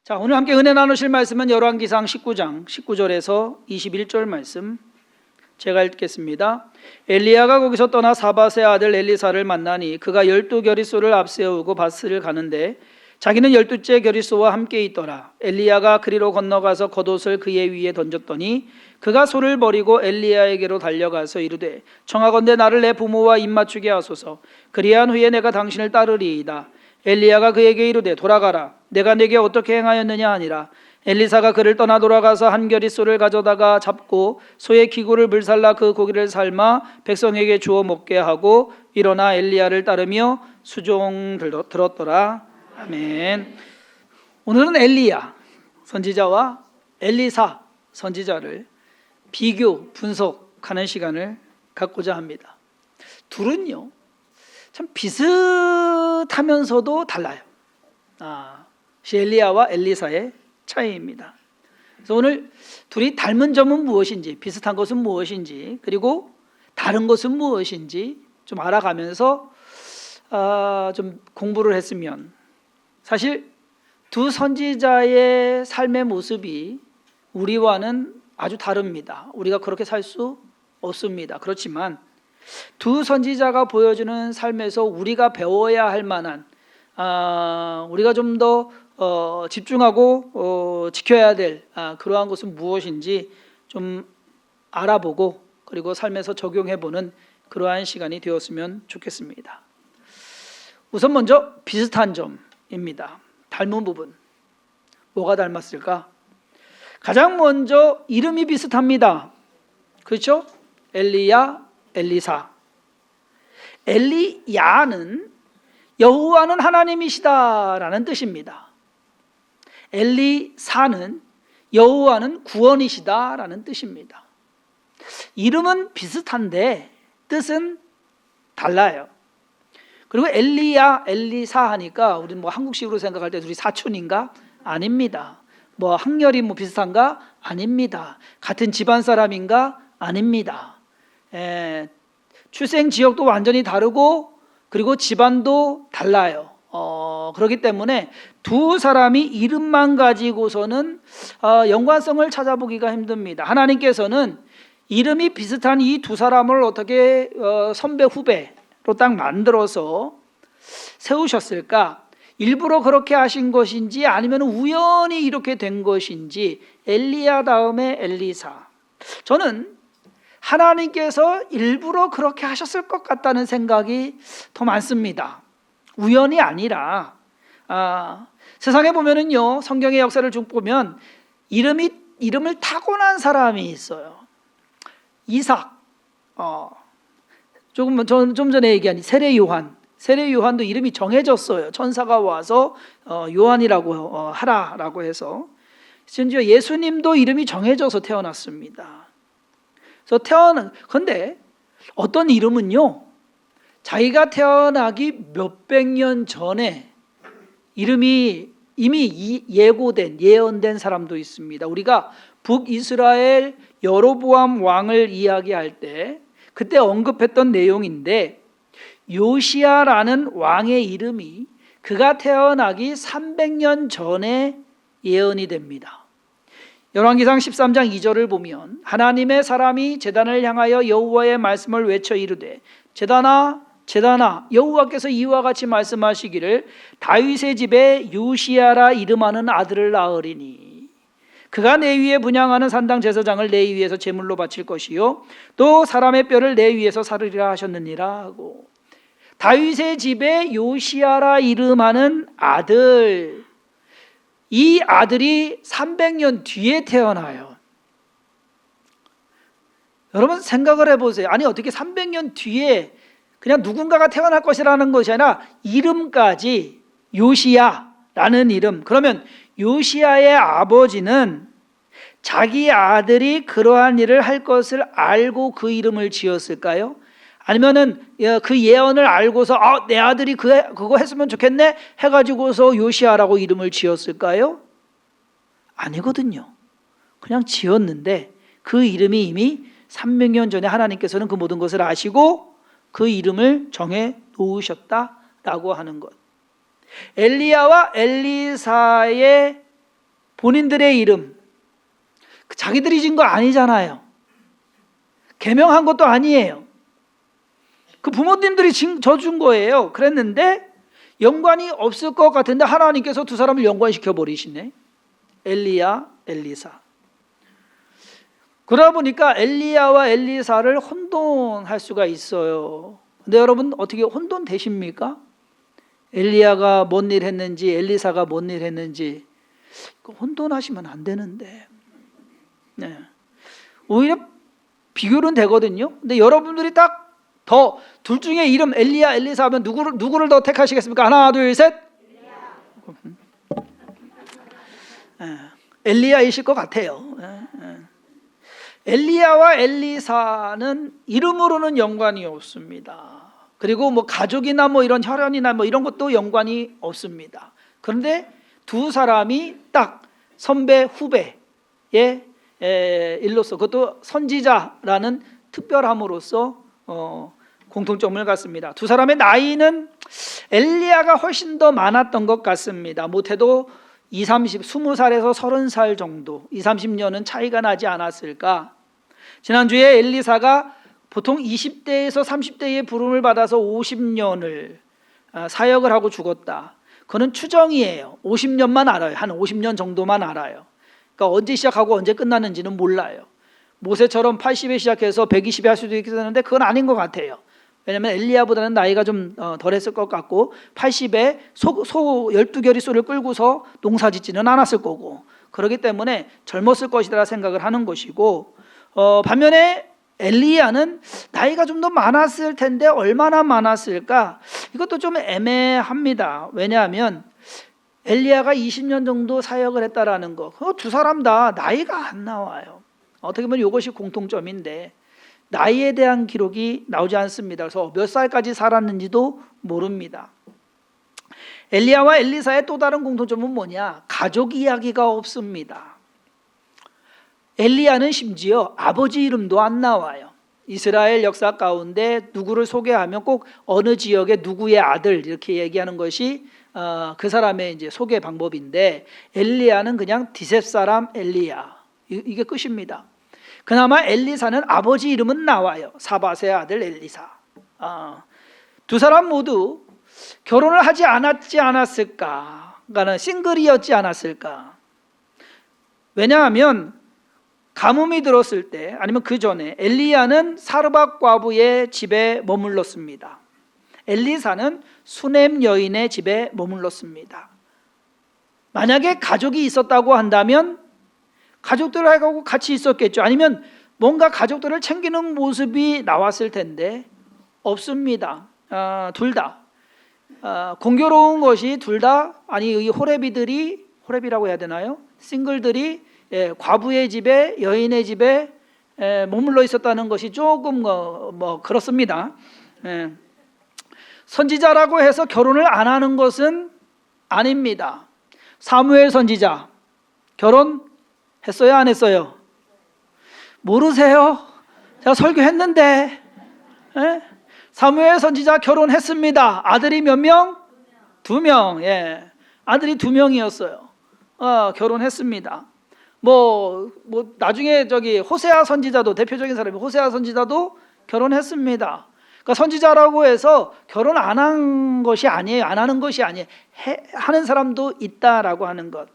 자, 오늘 함께 은혜 나누실 말씀은 열왕기상 19장 19절에서 21절 말씀 제가 읽겠습니다. 엘리야가 거기서 떠나 사밧의 아들 엘리사를 만나니 그가 12겨릿소를 앞세우고 밧을 가는데 자기는 12째 겨릿소와 함께 있더라. 엘리야가 그리로 건너가서 겉옷을 그의 위에 던졌더니 그가 소를 버리고 엘리야에게로 달려가서 이르되 청하건대 나를 내 부모와 입맞추게 하소서. 그리한 후에 내가 당신을 따르리이다. 엘리야가 그에게 이르되 돌아가라. 내가 네게 어떻게 행하였느냐 하니라. 엘리사가 그를 떠나 돌아가서 한 겨릿소를 가져다가 잡고 소의 기구를 불살라 그 고기를 삶아 백성에게 주어 먹게 하고 일어나 엘리야를 따르며 수종 들었더라. 아멘. 오늘은 엘리야 선지자와 엘리사 선지자를 비교 분석하는 시간을 갖고자 합니다. 둘은요 참 비슷하면서도 달라요. 엘리야와 엘리사의 차이입니다. 그래서 오늘 둘이 닮은 점은 무엇인지, 비슷한 것은 무엇인지, 그리고 다른 것은 무엇인지 좀 알아가면서 좀 공부를 했으면. 사실 두 선지자의 삶의 모습이 우리와는 아주 다릅니다. 우리가 그렇게 살 수 없습니다. 그렇지만 두 선지자가 보여주는 삶에서 우리가 배워야 할 만한, 우리가 좀 더 집중하고 지켜야 될 그러한 것은 무엇인지 좀 알아보고 그리고 삶에서 적용해보는 그러한 시간이 되었으면 좋겠습니다. 우선 먼저 비슷한 점입니다. 닮은 부분 뭐가 닮았을까? 가장 먼저 이름이 비슷합니다. 그렇죠? 엘리야, 엘리사. 엘리야는 여호와는 하나님이시다라는 뜻입니다. 엘리사는 여호와는 구원이시다라는 뜻입니다. 이름은 비슷한데 뜻은 달라요. 그리고 엘리야, 엘리사 하니까 우리는 뭐 한국식으로 생각할 때 둘이 사촌인가? 아닙니다. 뭐 학렬이 뭐 비슷한가? 아닙니다. 같은 집안 사람인가? 아닙니다. 출생 지역도 완전히 다르고 그리고 집안도 달라요. 그렇기 때문에 두 사람이 이름만 가지고서는 연관성을 찾아보기가 힘듭니다. 하나님께서는 이름이 비슷한 이 두 사람을 어떻게 선배 후배로 딱 만들어서 세우셨을까? 일부러 그렇게 하신 것인지 아니면 우연히 이렇게 된 것인지. 엘리야 다음에 엘리사. 저는 하나님께서 일부러 그렇게 하셨을 것 같다는 생각이 더 많습니다. 우연이 아니라 세상에 보면은요, 성경의 역사를 쭉 보면 이름을 타고난 사람이 있어요. 이삭, 좀 전에 얘기한 세례 요한도 이름이 정해졌어요. 천사가 와서 요한이라고 하라라고 해서. 심지어 예수님도 이름이 정해져서 태어났습니다. 그런데 어떤 이름은요, 자기가 태어나기 몇백 년 전에 이름이 이미 예언된 사람도 있습니다. 우리가 북이스라엘 여로보암 왕을 이야기할 때 그때 언급했던 내용인데, 요시야라는 왕의 이름이 그가 태어나기 300년 전에 예언이 됩니다. 열왕기상 13장 2절을 보면 하나님의 사람이 제단을 향하여 여호와의 말씀을 외쳐 이르되 제단아 제단아 여호와께서 이와 같이 말씀하시기를 다윗의 집에 요시야라 이름하는 아들을 낳으리니 그가 내 위에 분향하는 산당 제사장을 내 위에서 제물로 바칠 것이요 또 사람의 뼈를 내 위에서 사르리라 하셨느니라 하고, 다윗의 집에 요시야라 이름하는 아들, 이 아들이 300년 뒤에 태어나요. 여러분 생각을 해보세요. 아니 어떻게 300년 뒤에 그냥 누군가가 태어날 것이라는 것이 아니라 이름까지 요시야라는 이름. 그러면 요시야의 아버지는 자기 아들이 그러한 일을 할 것을 알고 그 이름을 지었을까요? 아니면은 그 예언을 알고서 내 아들이 그거 했으면 좋겠네 해가지고서 요시야라고 이름을 지었을까요? 아니거든요. 그냥 지었는데 그 이름이 이미 300년 전에 하나님께서는 그 모든 것을 아시고 그 이름을 정해 놓으셨다라고 하는 것. 엘리야와 엘리사의 본인들의 이름, 자기들이 진 거 아니잖아요. 계명한 것도 아니에요. 그 부모님들이 져준 거예요. 그랬는데 연관이 없을 것 같은데 하나님께서 두 사람을 연관시켜 버리시네. 엘리야, 엘리사. 그러다 보니까 엘리야와 엘리사를 혼돈할 수가 있어요. 근데 여러분 어떻게 혼돈 되십니까? 엘리야가 뭔 일 했는지 엘리사가 뭔 일 했는지 혼돈하시면 안 되는데. 네. 오히려 비교는 되거든요. 근데 여러분들이 딱 더 둘 중에 이름 엘리야, 엘리사 하면 누구를 더 택하시겠습니까? 하나, 둘, 셋. 엘리야이실 것 같아요. 엘리야와 엘리사는 이름으로는 연관이 없습니다. 그리고 뭐 가족이나 뭐 이런 혈연이나 뭐 이런 것도 연관이 없습니다. 그런데 두 사람이 딱 선배 후배의 일로서, 그것도 선지자라는 특별함으로써 공통점을 갖습니다. 두 사람의 나이는 엘리야가 훨씬 더 많았던 것 같습니다. 못해도 20살에서 30살 정도, 30년은 차이가 나지 않았을까. 지난주에 엘리사가 보통 20대에서 30대의 부름을 받아서 50년을 사역을 하고 죽었다. 그거는 추정이에요. 50년만 알아요. 한 50년 정도만 알아요. 그러니까 언제 시작하고 언제 끝나는지는 몰라요. 모세처럼 80에 시작해서 120에 할 수도 있겠는데 그건 아닌 것 같아요. 왜냐하면 엘리야보다는 나이가 좀 덜했을 것 같고 80에 소 12결이 소를 끌고서 농사 짓지는 않았을 거고, 그렇기 때문에 젊었을 것이라 생각을 하는 것이고, 반면에 엘리야는 나이가 좀 더 많았을 텐데 얼마나 많았을까? 이것도 좀 애매합니다. 왜냐하면 엘리야가 20년 정도 사역을 했다라는 거, 두 사람 다 나이가 안 나와요. 어떻게 보면 이것이 공통점인데 나이에 대한 기록이 나오지 않습니다. 그래서 몇 살까지 살았는지도 모릅니다. 엘리야와 엘리사의 또 다른 공통점은 뭐냐? 가족 이야기가 없습니다. 엘리야는 심지어 아버지 이름도 안 나와요. 이스라엘 역사 가운데 누구를 소개하면 꼭 어느 지역의 누구의 아들 이렇게 얘기하는 것이 그 사람의 이제 소개 방법인데, 엘리야는 그냥 디셉 사람 엘리야, 이게 끝입니다. 그나마 엘리사는 아버지 이름은 나와요. 사밧의 아들 엘리사. 두 사람 모두 결혼을 하지 않았을까? 그러니까 싱글이었지 않았을까? 왜냐하면 가뭄이 들었을 때, 아니면 그 전에 엘리야는 사르밧 과부의 집에 머물렀습니다. 엘리사는 수넴 여인의 집에 머물렀습니다. 만약에 가족이 있었다고 한다면 가족들하고 같이 있었겠죠. 아니면 뭔가 가족들을 챙기는 모습이 나왔을 텐데 없습니다. 둘 다 공교로운 것이, 둘 다 아니 이 호레비라고 해야 되나요? 싱글들이 과부의 집에, 여인의 집에 머물러 있었다는 것이 조금 뭐 그렇습니다. 선지자라고 해서 결혼을 안 하는 것은 아닙니다. 사무엘 선지자 결혼했어요, 안 했어요? 모르세요? 제가 설교했는데. 사무엘 선지자 결혼했습니다. 아들이 몇 명? 2명. 아들이 2명이었어요. 결혼했습니다. 뭐 나중에 호세아 선지자도, 대표적인 사람이 호세아 선지자도 결혼했습니다. 그러니까 선지자라고 해서 결혼 안 한 것이 아니에요. 안 하는 것이 아니에요. 하는 사람도 있다라고 하는 것.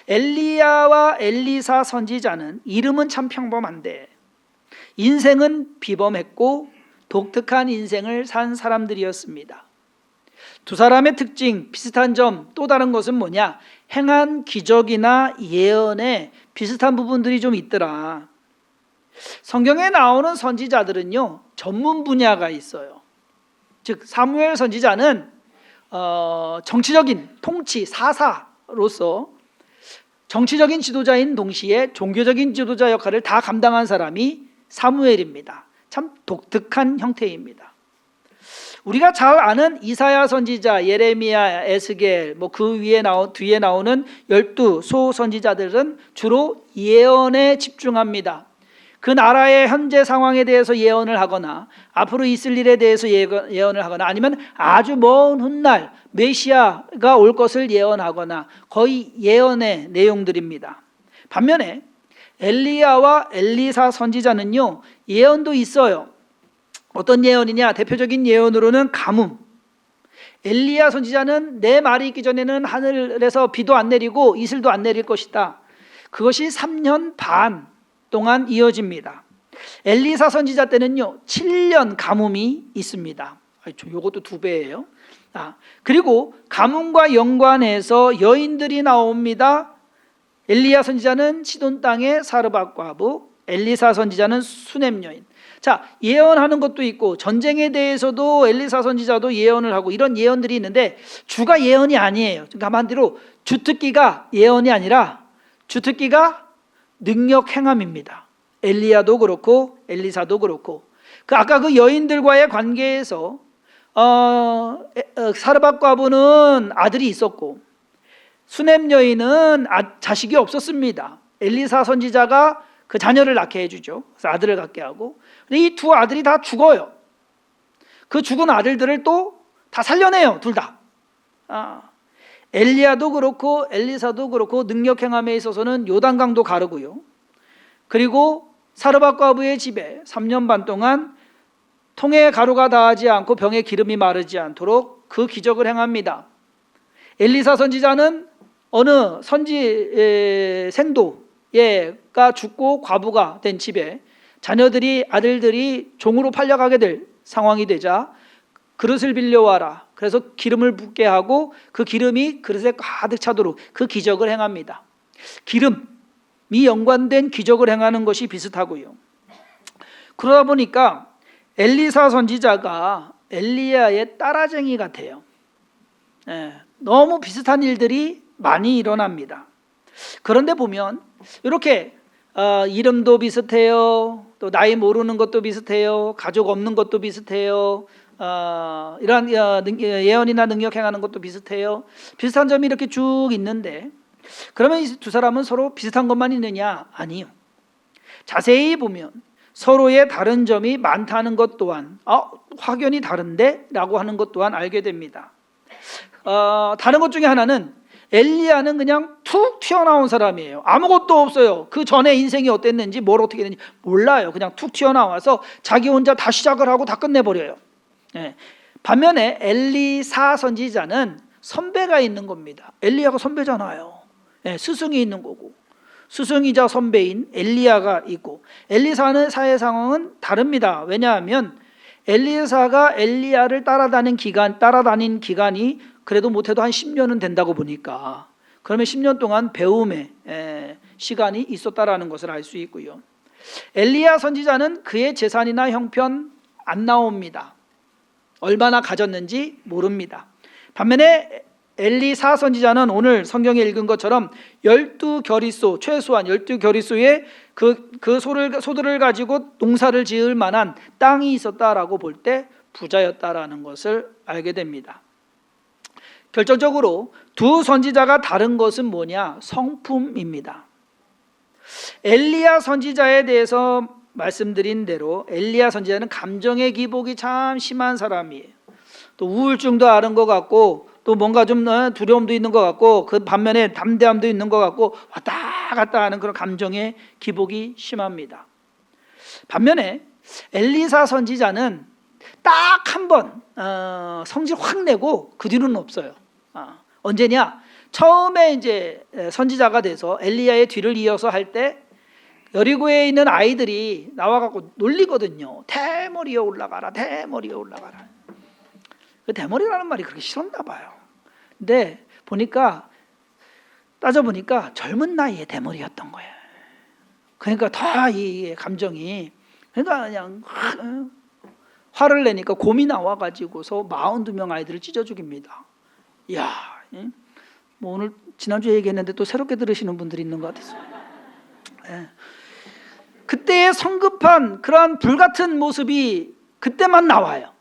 엘리야와 엘리사 선지자는 이름은 참 평범한데 인생은 비범했고 독특한 인생을 산 사람들이었습니다. 두 사람의 특징, 비슷한 점, 또 다른 것은 뭐냐? 행한 기적이나 예언에 비슷한 부분들이 좀 있더라. 성경에 나오는 선지자들은요, 전문 분야가 있어요. 즉 사무엘 선지자는 정치적인 통치, 사사로서 정치적인 지도자인 동시에 종교적인 지도자 역할을 다 감당한 사람이 사무엘입니다. 참 독특한 형태입니다. 우리가 잘 아는 이사야 선지자, 예레미야, 에스겔, 그 뒤에 나오는 12 소선지자들은 주로 예언에 집중합니다. 그 나라의 현재 상황에 대해서 예언을 하거나 앞으로 있을 일에 대해서 예언을 하거나 아니면 아주 먼 훗날 메시아가 올 것을 예언하거나 거의 예언의 내용들입니다. 반면에 엘리야와 엘리사 선지자는요, 예언도 있어요. 어떤 예언이냐? 대표적인 예언으로는 가뭄. 엘리야 선지자는 내 말이 있기 전에는 하늘에서 비도 안 내리고 이슬도 안 내릴 것이다. 그것이 3년 반 동안 이어집니다. 엘리사 선지자 때는요 7년 가뭄이 있습니다. 요것도 2배예요. 그리고 가뭄과 연관해서 여인들이 나옵니다. 엘리야 선지자는 시돈 땅의 사르밧 과부, 엘리사 선지자는 수넴 여인. 자, 예언하는 것도 있고 전쟁에 대해서도 엘리사 선지자도 예언을 하고 이런 예언들이 있는데 주가 예언이 아니에요. 그러니까 한마디로 주특기가 예언이 아니라 주특기가 능력 행함입니다. 엘리야도 그렇고 엘리사도 그렇고 아까 그 여인들과의 관계에서 사르밧 과부는 아들이 있었고 수넴 여인은 자식이 없었습니다. 엘리사 선지자가 그 자녀를 낳게 해주죠. 그래서 아들을 갖게 하고 이 2 아들이 다 죽어요. 그 죽은 아들들을 또 다 살려내요. 둘 다. 엘리야도 그렇고 엘리사도 그렇고 능력 행함에 있어서는 요단강도 가르고요. 그리고 사르밧 과부의 집에 3년 반 동안 통에 가루가 닿지 않고 병에 기름이 마르지 않도록 그 기적을 행합니다. 엘리사 선지자는 어느 생도가 죽고 과부가 된 집에 아들들이 종으로 팔려가게 될 상황이 되자 그릇을 빌려와라. 그래서 기름을 붓게 하고 그 기름이 그릇에 가득 차도록 그 기적을 행합니다. 기름이 연관된 기적을 행하는 것이 비슷하고요. 그러다 보니까 엘리사 선지자가 엘리야의 따라쟁이 같아요. 너무 비슷한 일들이 많이 일어납니다. 그런데 보면 이렇게 이름도 비슷해요. 또 나이 모르는 것도 비슷해요. 가족 없는 것도 비슷해요. 이러한 예언이나 능력 행하는 것도 비슷해요. 비슷한 점이 이렇게 쭉 있는데 그러면 이 2 사람은 서로 비슷한 것만 있느냐? 아니요. 자세히 보면 서로의 다른 점이 많다는 것 또한 확연히 다른데? 라고 하는 것 또한 알게 됩니다. 다른 것 중에 하나는 엘리야는 그냥 툭 튀어나온 사람이에요. 아무것도 없어요. 그 전에 인생이 어땠는지 뭘 어떻게 됐는지 몰라요. 그냥 툭 튀어나와서 자기 혼자 다 시작을 하고 다 끝내버려요. 반면에 엘리사 선지자는 선배가 있는 겁니다. 엘리야가 선배잖아요. 스승이 있는 거고 스승이자 선배인 엘리야가 있고 엘리사는 사회 상황은 다릅니다. 왜냐하면 엘리사가 엘리야를 따라다닌 기간이 그래도 못해도 한 10년은 된다고 보니까 그러면 10년 동안 배움의 시간이 있었다라는 것을 알 수 있고요. 엘리야 선지자는 그의 재산이나 형편 안 나옵니다. 얼마나 가졌는지 모릅니다. 반면에 엘리사 선지자는 오늘 성경에 읽은 것처럼 12겨리소, 최소한 12겨리소의 그 소들을 가지고 농사를 지을 만한 땅이 있었다라고 볼 때 부자였다라는 것을 알게 됩니다. 결정적으로 2 선지자가 다른 것은 뭐냐? 성품입니다. 엘리야 선지자에 대해서 말씀드린 대로 엘리야 선지자는 감정의 기복이 참 심한 사람이에요. 또 우울증도 앓은 것 같고 또 뭔가 좀 두려움도 있는 것 같고 그 반면에 담대함도 있는 것 같고 왔다 갔다 하는 그런 감정의 기복이 심합니다. 반면에 엘리사 선지자는 딱 한 번 성질 확 내고 그 뒤로는 없어요. 언제냐? 처음에 이제 선지자가 돼서 엘리야의 뒤를 이어서 할 때 여리고에 있는 아이들이 나와갖고 놀리거든요. 대머리에 올라가라, 대머리에 올라가라. 그 대머리라는 말이 그렇게 싫었나 봐요. 근데 따져보니까 젊은 나이에 대머리였던 거예요. 그러니까 다 이 감정이 그냥 화를 내니까 곰이 나와가지고서 42명 아이들을 찢어 죽입니다. 이야, 뭐 오늘 지난주에 얘기했는데 또 새롭게 들으시는 분들이 있는 것 같아서. 그때의 성급한 그러한 불같은 모습이 그때만 나와요.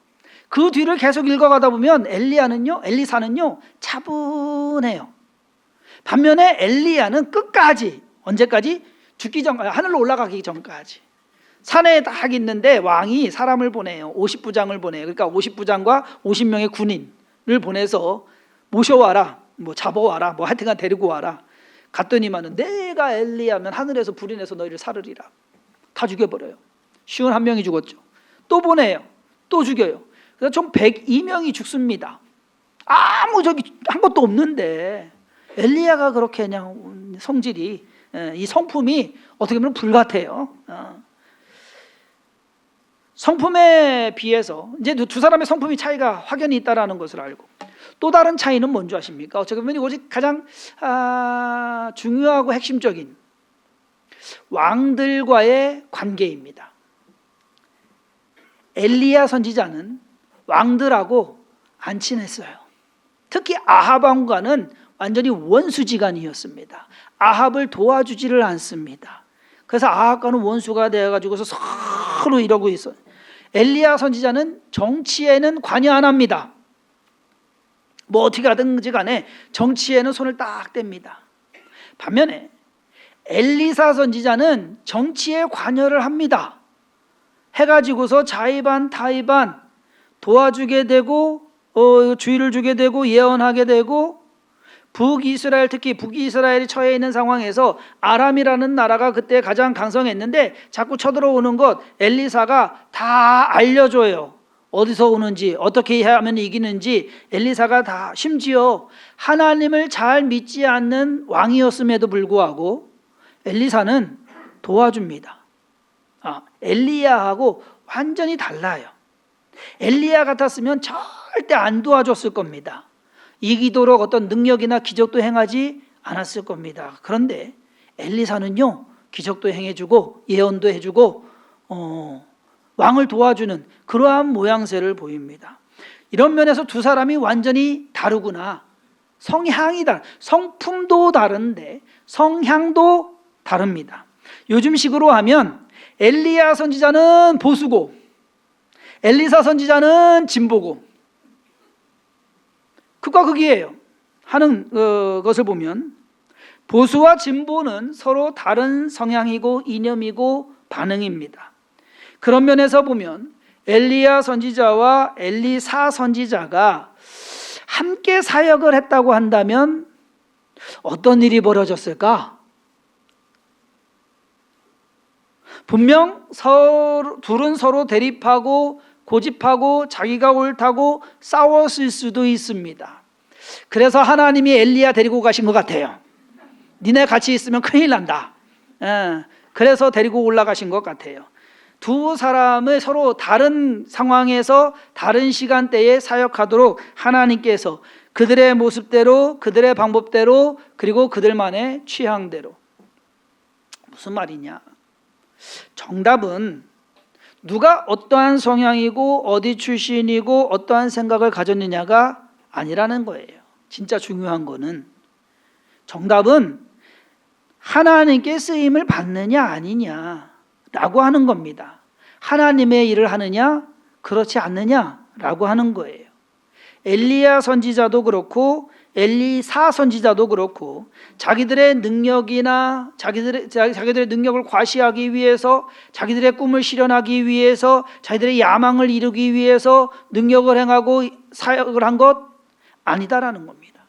그 뒤를 계속 읽어가다 보면 엘리사는요 차분해요. 반면에 엘리야는 끝까지, 언제까지? 죽기 전까지, 하늘로 올라가기 전까지 산에 딱 있는데 왕이 사람을 보내요. 50부장을 보내요. 그러니까 50부장과 50명의 군인을 보내서 모셔와라, 뭐 잡아와라, 뭐 하여튼간 데리고 와라. 갔더니만은 내가 엘리야면 하늘에서 불이 내서 너희를 사르리라. 다 죽여버려요. 쉬운 한 명이 죽었죠. 또 보내요. 또 죽여요. 그래서 총 102명이 죽습니다. 아무 저기 한 것도 없는데 엘리야가 그렇게 그냥 성질이, 이 성품이 어떻게 보면 불같아요. 성품에 비해서 이제 두 사람의 성품이 차이가 확연히 있다라는 것을 알고, 또 다른 차이는 뭔지 아십니까? 어떻게 보면 이것이 가장 중요하고 핵심적인 왕들과의 관계입니다. 엘리야 선지자는 왕들하고 안 친했어요. 특히 아합 왕과는 완전히 원수지간이었습니다. 아합을 도와주지를 않습니다. 그래서 아합과는 원수가 되어가지고서 서로 이러고 있어요. 엘리야 선지자는 정치에는 관여 안 합니다. 뭐 어떻게 하든지 간에 정치에는 손을 딱 댑니다. 반면에 엘리사 선지자는 정치에 관여를 합니다. 해가지고서 자의반 타의반 도와주게 되고, 주의를 주게 되고, 예언하게 되고, 북이스라엘, 특히 북이스라엘이 처해 있는 상황에서 아람이라는 나라가 그때 가장 강성했는데 자꾸 쳐들어오는 것 엘리사가 다 알려줘요. 어디서 오는지, 어떻게 하면 이기는지 엘리사가 다, 심지어 하나님을 잘 믿지 않는 왕이었음에도 불구하고 엘리사는 도와줍니다. 엘리야하고 완전히 달라요. 엘리야 같았으면 절대 안 도와줬을 겁니다. 이기도록 어떤 능력이나 기적도 행하지 않았을 겁니다. 그런데 엘리사는요, 기적도 행해주고 예언도 해주고 왕을 도와주는 그러한 모양새를 보입니다. 이런 면에서 두 사람이 완전히 다르구나. 성향이 성품도 다른데 성향도 다릅니다. 요즘식으로 하면 엘리야 선지자는 보수고 엘리사 선지자는 진보고, 극과 극이에요. 하는 것을 보면 보수와 진보는 서로 다른 성향이고 이념이고 반응입니다. 그런 면에서 보면 엘리야 선지자와 엘리사 선지자가 함께 사역을 했다고 한다면 어떤 일이 벌어졌을까? 분명 둘은 서로 대립하고 고집하고 자기가 옳다고 싸웠을 수도 있습니다. 그래서 하나님이 엘리야 데리고 가신 것 같아요. 니네 같이 있으면 큰일 난다. 그래서 데리고 올라가신 것 같아요. 두 사람을 서로 다른 상황에서 다른 시간대에 사역하도록 하나님께서 그들의 모습대로, 그들의 방법대로, 그리고 그들만의 취향대로. 무슨 말이냐? 정답은 누가 어떠한 성향이고 어디 출신이고 어떠한 생각을 가졌느냐가 아니라는 거예요. 진짜 중요한 거는 정답은 하나님께 쓰임을 받느냐 아니냐라고 하는 겁니다. 하나님의 일을 하느냐 그렇지 않느냐라고 하는 거예요. 엘리야 선지자도 그렇고 엘리사 선지자도 그렇고 자기들의 능력이나 자기들의 능력을 과시하기 위해서, 자기들의 꿈을 실현하기 위해서, 자기들의 야망을 이루기 위해서 능력을 행하고 사역을 한 것 아니다라는 겁니다.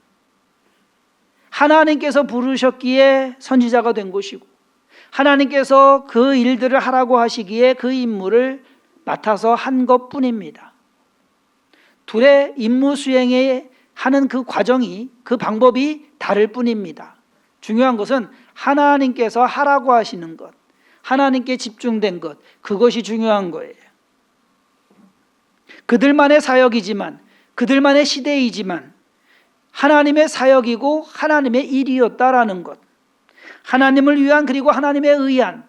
하나님께서 부르셨기에 선지자가 된 것이고 하나님께서 그 일들을 하라고 하시기에 그 임무를 맡아서 한 것뿐입니다. 둘의 임무 수행에 하는 그 과정이, 그 방법이 다를 뿐입니다. 중요한 것은 하나님께서 하라고 하시는 것, 하나님께 집중된 것, 그것이 중요한 거예요. 그들만의 사역이지만, 그들만의 시대이지만 하나님의 사역이고 하나님의 일이었다라는 것, 하나님을 위한 그리고 하나님에 의한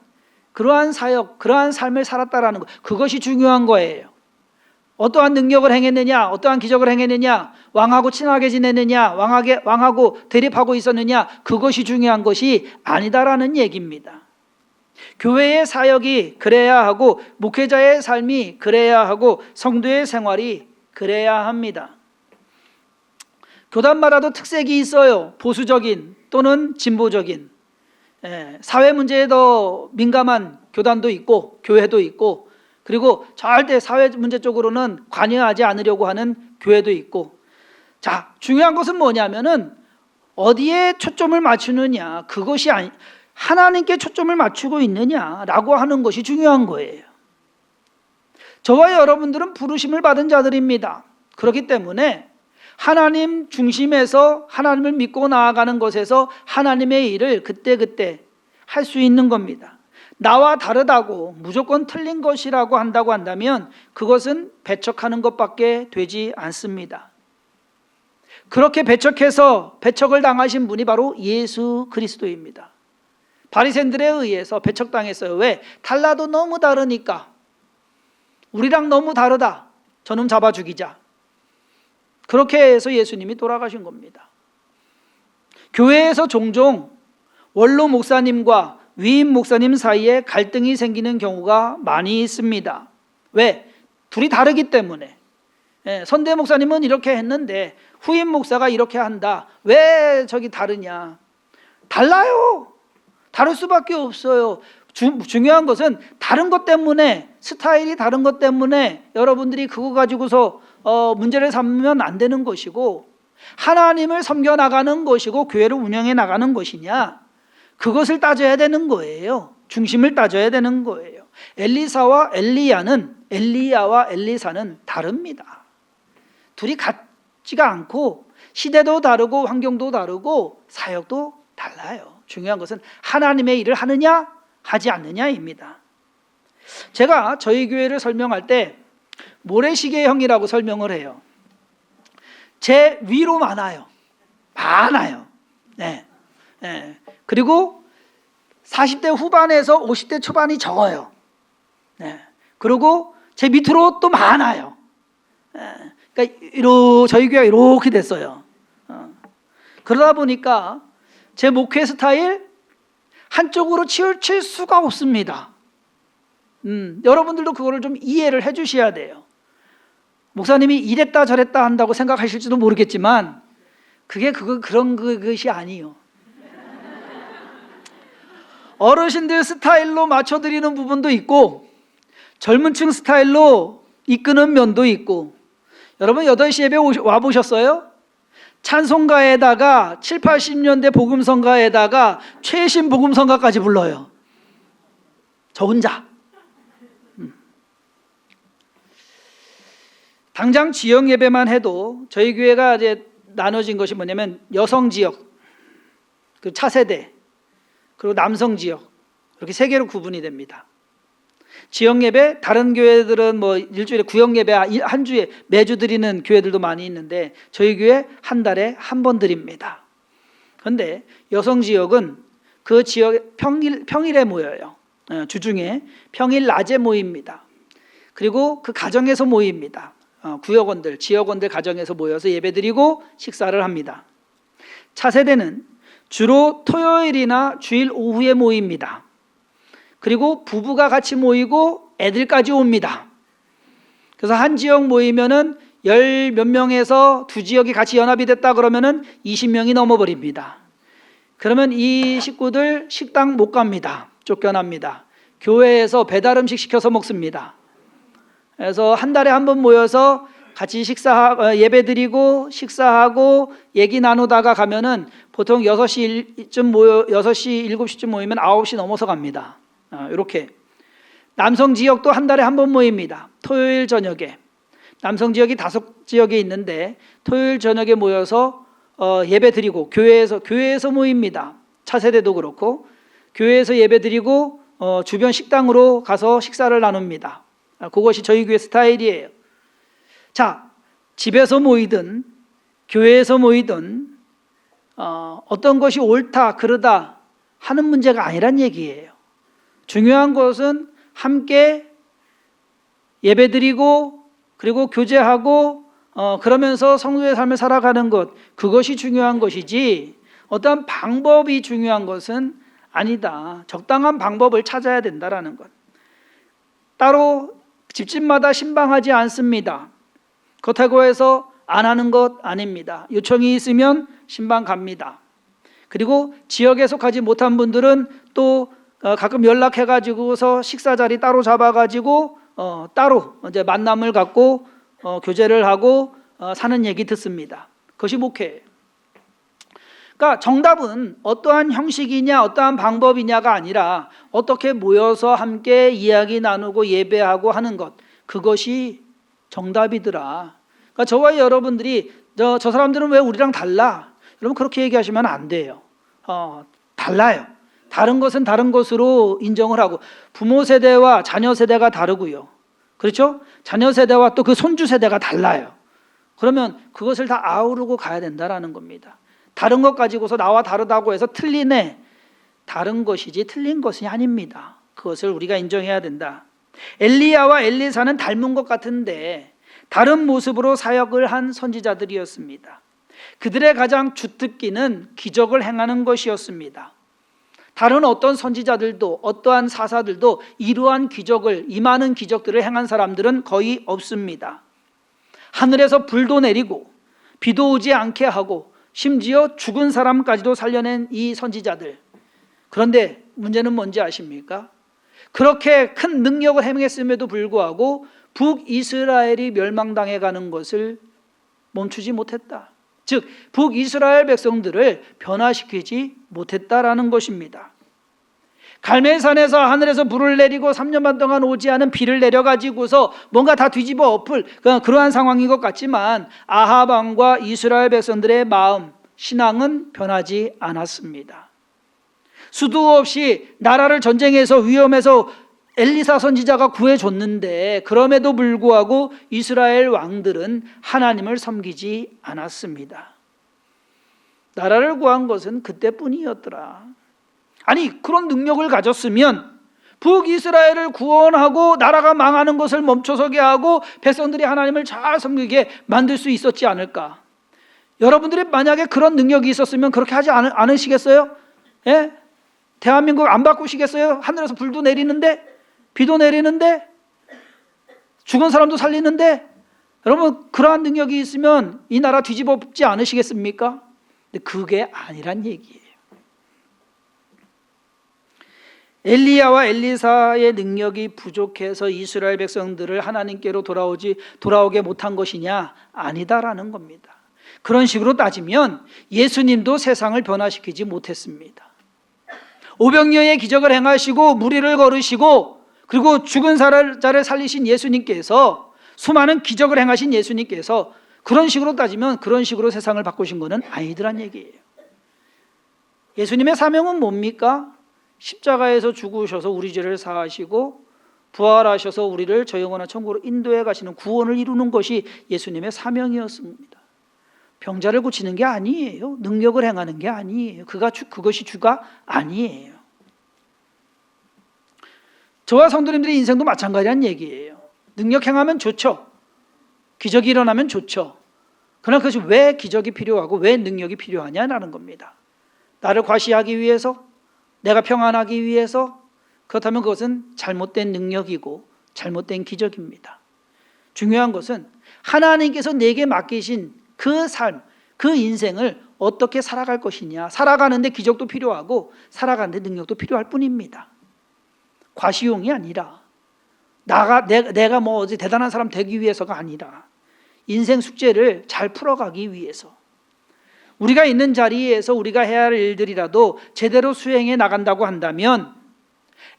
그러한 사역, 그러한 삶을 살았다라는 것, 그것이 중요한 거예요. 어떠한 능력을 행했느냐, 어떠한 기적을 행했느냐, 왕하고 친하게 지냈느냐, 왕하고 대립하고 있었느냐, 그것이 중요한 것이 아니다라는 얘기입니다. 교회의 사역이 그래야 하고 목회자의 삶이 그래야 하고 성도의 생활이 그래야 합니다. 교단마다도 특색이 있어요. 보수적인 또는 진보적인. 사회 문제에 더 민감한 교단도 있고 교회도 있고, 그리고 절대 사회 문제 쪽으로는 관여하지 않으려고 하는 교회도 있고. 자, 중요한 것은 뭐냐면은 어디에 초점을 맞추느냐, 그것이 하나님께 초점을 맞추고 있느냐라고 하는 것이 중요한 거예요. 저와 여러분들은 부르심을 받은 자들입니다. 그렇기 때문에 하나님 중심에서 하나님을 믿고 나아가는 것에서 하나님의 일을 그때그때 할 수 있는 겁니다. 나와 다르다고 무조건 틀린 것이라고 한다고 한다면 그것은 배척하는 것밖에 되지 않습니다. 그렇게 배척을 당하신 분이 바로 예수 그리스도입니다. 바리새인들에 의해서 배척당했어요. 왜? 달라도 너무 다르니까. 우리랑 너무 다르다, 저놈 잡아 죽이자. 그렇게 해서 예수님이 돌아가신 겁니다. 교회에서 종종 원로 목사님과 위임 목사님 사이에 갈등이 생기는 경우가 많이 있습니다. 왜? 둘이 다르기 때문에. 선대 목사님은 이렇게 했는데 후임 목사가 이렇게 한다. 왜 저기 다르냐? 달라요. 다를 수밖에 없어요. 중요한 것은 다른 것 때문에, 스타일이 다른 것 때문에 여러분들이 그거 가지고서 문제를 삼으면 안 되는 것이고, 하나님을 섬겨나가는 것이고 교회를 운영해 나가는 것이냐, 그것을 따져야 되는 거예요. 중심을 따져야 되는 거예요. 엘리야와 엘리사는 다릅니다. 둘이 같지가 않고 시대도 다르고 환경도 다르고 사역도 달라요. 중요한 것은 하나님의 일을 하느냐 하지 않느냐입니다. 제가 저희 교회를 설명할 때 모래시계형이라고 설명을 해요. 제 위로 많아요. 네. 그리고 40대 후반에서 50대 초반이 적어요. 네. 그리고 제 밑으로 또 많아요. 그러니까 저희 교회가 이렇게 됐어요. 그러다 보니까 제 목회 스타일 한쪽으로 치우칠 수가 없습니다. 여러분들도 그거를 좀 이해를 해 주셔야 돼요. 목사님이 이랬다 저랬다 한다고 생각하실지도 모르겠지만 그런 것이 아니에요. 어르신들 스타일로 맞춰드리는 부분도 있고 젊은 층 스타일로 이끄는 면도 있고. 여러분 8시 예배 와보셨어요? 찬송가에다가 7, 80년대 복음성가에다가 최신 복음성가까지 불러요. 저 혼자. 당장 지역 예배만 해도 저희 교회가 이제 나눠진 것이 뭐냐면 여성 지역, 그 차세대, 그리고 남성 지역, 이렇게 3개로 구분이 됩니다. 지역 예배, 다른 교회들은 뭐 일주일에 구역 예배 한 주에 매주 드리는 교회들도 많이 있는데 저희 교회 한 달에 한 번 드립니다. 그런데 여성 지역은 그 지역 평일에 모여요. 주중에 평일 낮에 모입니다. 그리고 그 가정에서 모입니다. 구역원들, 지역원들 가정에서 모여서 예배드리고 식사를 합니다. 차세대는 주로 토요일이나 주일 오후에 모입니다. 그리고 부부가 같이 모이고 애들까지 옵니다. 그래서 한 지역 모이면은 10 몇 명에서 두 지역이 같이 연합이 됐다 그러면은 20명이 넘어버립니다. 그러면 이 식구들 식당 못 갑니다. 쫓겨납니다. 교회에서 배달 음식 시켜서 먹습니다. 그래서 한 달에 한 번 모여서 같이 예배 드리고 식사하고 얘기 나누다가 가면은 보통 6시 7시쯤 모이면 9시 넘어서 갑니다. 이렇게. 남성 지역도 한 달에 한 번 모입니다. 토요일 저녁에. 남성 지역이 5지역에 있는데 토요일 저녁에 모여서 예배 드리고 교회에서 모입니다. 차세대도 그렇고 교회에서 예배 드리고 주변 식당으로 가서 식사를 나눕니다. 그것이 저희 교회 스타일이에요. 자, 집에서 모이든 교회에서 모이든 어떤 것이 옳다 그르다 하는 문제가 아니란 얘기예요. 중요한 것은 함께 예배드리고 그리고 교제하고 그러면서 성도의 삶을 살아가는 것, 그것이 중요한 것이지 어떤 방법이 중요한 것은 아니다. 적당한 방법을 찾아야 된다라는 것. 따로 집집마다 신방하지 않습니다. 그렇다고 해서 안 하는 것 아닙니다. 요청이 있으면 신방 갑니다. 그리고 지역에 속하지 못한 분들은 또 가끔 연락해가지고서 식사 자리 따로 잡아가지고 따로 이제 만남을 갖고 교제를 하고 사는 얘기 듣습니다. 그것이 목회예요. 그러니까 정답은 어떠한 형식이냐 어떠한 방법이냐가 아니라 어떻게 모여서 함께 이야기 나누고 예배하고 하는 것, 그것이 정답이더라. 그러니까 저와 여러분들이 저 사람들은 왜 우리랑 달라? 여러분 그렇게 얘기하시면 안 돼요. 달라요. 다른 것은 다른 것으로 인정을 하고, 부모 세대와 자녀 세대가 다르고요. 그렇죠? 자녀 세대와 또 그 손주 세대가 달라요. 그러면 그것을 다 아우르고 가야 된다라는 겁니다. 다른 것 가지고서 나와 다르다고 해서 틀리네. 다른 것이지 틀린 것이 아닙니다. 그것을 우리가 인정해야 된다. 엘리야와 엘리사는 닮은 것 같은데 다른 모습으로 사역을 한 선지자들이었습니다. 그들의 가장 주특기는 기적을 행하는 것이었습니다. 다른 어떤 선지자들도 어떠한 사사들도 이러한 기적을, 이 많은 기적들을 행한 사람들은 거의 없습니다. 하늘에서 불도 내리고 비도 오지 않게 하고 심지어 죽은 사람까지도 살려낸 이 선지자들. 그런데 문제는 뭔지 아십니까? 그렇게 큰 능력을 행했음에도 불구하고 북이스라엘이 멸망당해 가는 것을 멈추지 못했다. 즉 북이스라엘 백성들을 변화시키지 못했다라는 것입니다. 갈멜산에서 하늘에서 불을 내리고 3년 반 동안 오지 않은 비를 내려가지고서 뭔가 다 뒤집어 엎을 그러한 상황인 것 같지만 아합 왕과 이스라엘 백성들의 마음, 신앙은 변하지 않았습니다. 수도 없이 나라를 전쟁에서 위험해서 엘리사 선지자가 구해줬는데 그럼에도 불구하고 이스라엘 왕들은 하나님을 섬기지 않았습니다. 나라를 구한 것은 그때뿐이었더라. 아니 그런 능력을 가졌으면 북이스라엘을 구원하고 나라가 망하는 것을 멈춰서게 하고 백성들이 하나님을 잘 섬기게 만들 수 있었지 않을까. 여러분들이 만약에 그런 능력이 있었으면 그렇게 하지 않으시겠어요? 예? 대한민국 안 바꾸시겠어요? 하늘에서 불도 내리는데 비도 내리는데 죽은 사람도 살리는데 여러분 그러한 능력이 있으면 이 나라 뒤집어엎지 않으시겠습니까? 근데 그게 아니란 얘기예요. 엘리야와 엘리사의 능력이 부족해서 이스라엘 백성들을 하나님께로 돌아오게 못한 것이냐? 아니다라는 겁니다. 그런 식으로 따지면 예수님도 세상을 변화시키지 못했습니다. 오병이어의 기적을 행하시고 무리를 걸으시고 그리고 죽은 자를 살리신 예수님께서, 수많은 기적을 행하신 예수님께서 그런 식으로 따지면 그런 식으로 세상을 바꾸신 것은 아니더란 얘기예요. 예수님의 사명은 뭡니까? 십자가에서 죽으셔서 우리 죄를 사하시고 부활하셔서 우리를 저 영원한 천국으로 인도해 가시는 구원을 이루는 것이 예수님의 사명이었습니다. 병자를 고치는 게 아니에요. 능력을 행하는 게 아니에요. 그것이 주가 아니에요. 저와 성도님들의 인생도 마찬가지란 얘기예요. 능력 행하면 좋죠. 기적이 일어나면 좋죠. 그러나 그것이 왜 기적이 필요하고 왜 능력이 필요하냐라는 겁니다. 나를 과시하기 위해서, 내가 평안하기 위해서, 그렇다면 그것은 잘못된 능력이고 잘못된 기적입니다. 중요한 것은 하나님께서 내게 맡기신 그 삶, 그 인생을 어떻게 살아갈 것이냐. 살아가는데 기적도 필요하고 살아가는데 능력도 필요할 뿐입니다. 과시용이 아니라 내가 뭐 어디 대단한 사람 되기 위해서가 아니라 인생 숙제를 잘 풀어가기 위해서, 우리가 있는 자리에서 우리가 해야 할 일들이라도 제대로 수행해 나간다고 한다면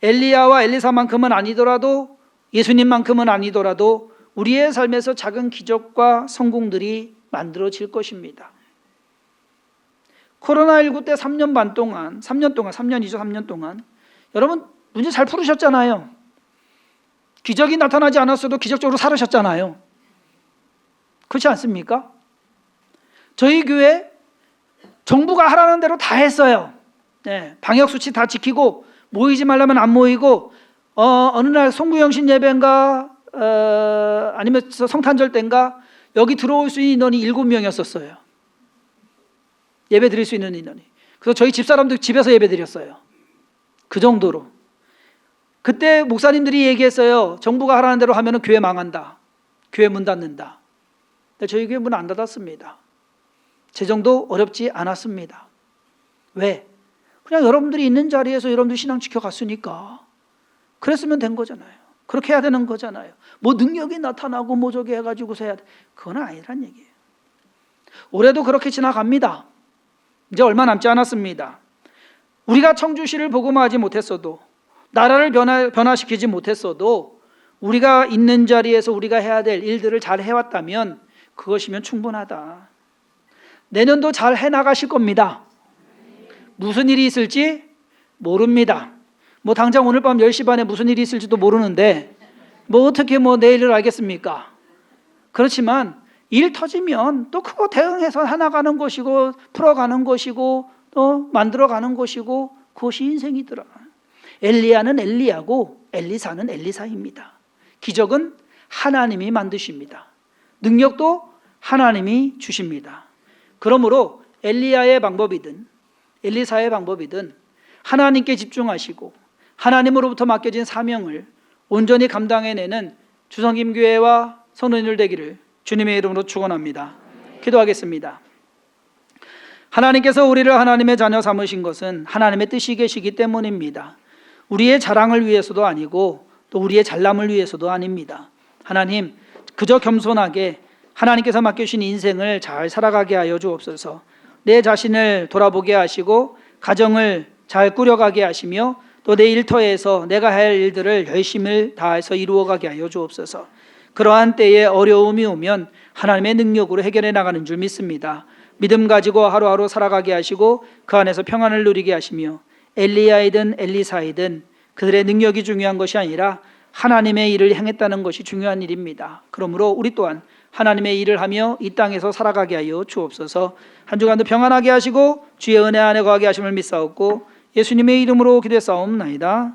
엘리야와 엘리사만큼은 아니더라도 예수님만큼은 아니더라도 우리의 삶에서 작은 기적과 성공들이 만들어질 것입니다. 코로나19 때 3년 3년이죠. 3년 동안 여러분 문제 잘 풀으셨잖아요. 기적이 나타나지 않았어도 기적적으로 살으셨잖아요. 그렇지 않습니까? 저희 교회 정부가 하라는 대로 다 했어요. 네, 방역수칙 다 지키고 모이지 말라면 안 모이고 어느 날 송구영신 예배인가 아니면 성탄절 때인가 여기 들어올 수 있는 인원이 7명이었어요. 예배 드릴 수 있는 인원이. 그래서 저희 집사람들 집에서 예배 드렸어요. 그 정도로. 그때 목사님들이 얘기했어요. 정부가 하라는 대로 하면 교회 망한다. 교회 문 닫는다. 근데 저희 교회 문 안 닫았습니다. 재정도 어렵지 않았습니다. 왜? 그냥 여러분들이 있는 자리에서 여러분들 신앙 지켜갔으니까 그랬으면 된 거잖아요. 그렇게 해야 되는 거잖아요. 뭐 능력이 나타나고 뭐 저기 해가지고서 해야 돼. 그건 아니란 얘기예요. 올해도 그렇게 지나갑니다. 이제 얼마 남지 않았습니다. 우리가 청주시를 복음화하지 못했어도, 나라를 변화시키지 못했어도 우리가 있는 자리에서 우리가 해야 될 일들을 잘 해왔다면 그것이면 충분하다. 내년도 잘 해나가실 겁니다. 무슨 일이 있을지 모릅니다. 뭐 당장 오늘 밤 10시 반에 무슨 일이 있을지도 모르는데 뭐 어떻게 뭐 내일을 알겠습니까? 그렇지만 일 터지면 또 그거 대응해서 해나가는 것이고 풀어가는 것이고 또 만들어가는 것이고 그것이 인생이더라. 엘리야는 엘리야고 엘리사는 엘리사입니다. 기적은 하나님이 만드십니다. 능력도 하나님이 주십니다. 그러므로 엘리야의 방법이든 엘리사의 방법이든 하나님께 집중하시고 하나님으로부터 맡겨진 사명을 온전히 감당해내는 주성김교회와 선원들 되기를 주님의 이름으로 축원합니다. 기도하겠습니다. 하나님께서 우리를 하나님의 자녀 삼으신 것은 하나님의 뜻이 계시기 때문입니다. 우리의 자랑을 위해서도 아니고 또 우리의 잘남을 위해서도 아닙니다. 하나님, 그저 겸손하게 하나님께서 맡겨주신 인생을 잘 살아가게 하여 주옵소서. 내 자신을 돌아보게 하시고 가정을 잘 꾸려가게 하시며 또 내 일터에서 내가 할 일들을 열심을 다해서 이루어가게 하여 주옵소서. 그러한 때에 어려움이 오면 하나님의 능력으로 해결해 나가는 줄 믿습니다. 믿음 가지고 하루하루 살아가게 하시고 그 안에서 평안을 누리게 하시며 엘리야이든 엘리사이든 그들의 능력이 중요한 것이 아니라 하나님의 일을 행했다는 것이 중요한 일입니다. 그러므로 우리 또한 하나님의 일을 하며 이 땅에서 살아가게 하여 주옵소서. 한 주간도 평안하게 하시고 주의 은혜 안에 거하게 하심을 믿사옵고 예수님의 이름으로 기도했사옵나이다.